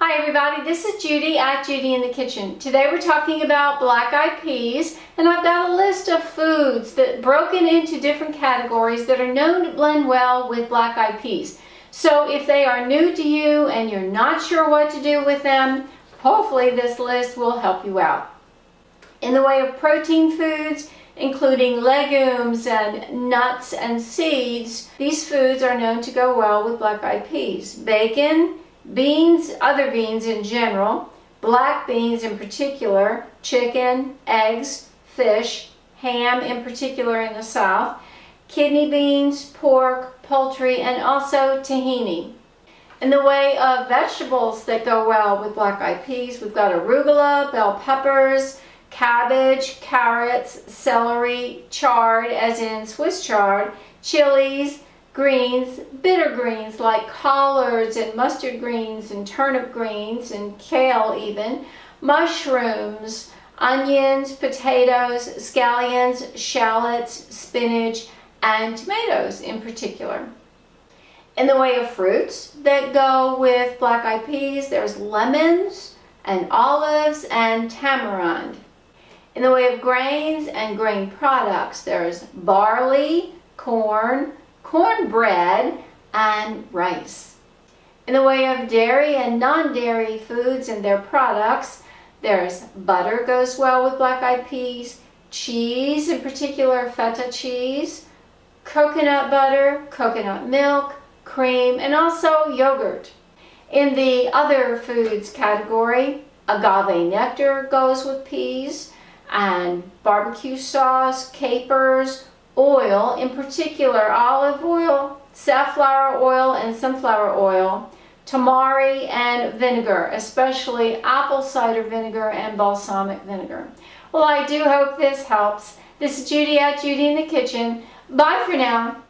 Hi everybody, this is Judy at Judy in the Kitchen. Today we're talking about black-eyed peas, and I've got a list of foods that broken into different categories that are known to blend well with black-eyed peas. So if they are new to you and you're not sure what to do with them, hopefully this list will help you out. In the way of protein foods, including legumes and nuts and seeds, these foods are known to go well with black-eyed peas. Bacon, beans, other beans in general, black beans in particular, chicken, eggs, fish, ham in particular in the South, kidney beans, pork, poultry, and also tahini. In the way of vegetables that go well with black-eyed peas, we've got arugula, bell peppers, cabbage, carrots, celery, chard as in Swiss chard, chilies, greens, bitter greens like collards and mustard greens and turnip greens and kale even, mushrooms, onions, potatoes, scallions, shallots, spinach, and tomatoes in particular. In the way of fruits that go with black-eyed peas, there's lemons and olives and tamarind. In the way of grains and grain products, there's barley, cornbread, and rice. In the way of dairy and non-dairy foods and their products, there's butter goes well with black-eyed peas, cheese, in particular feta cheese, coconut butter, coconut milk, cream, and also yogurt. In the other foods category, agave nectar goes with peas, and barbecue sauce, capers, oil, in particular olive oil, safflower oil, and sunflower oil, tamari, and vinegar, especially apple cider vinegar and balsamic vinegar. Well, I do hope this helps. This is Judy at Judy in the Kitchen. Bye for now.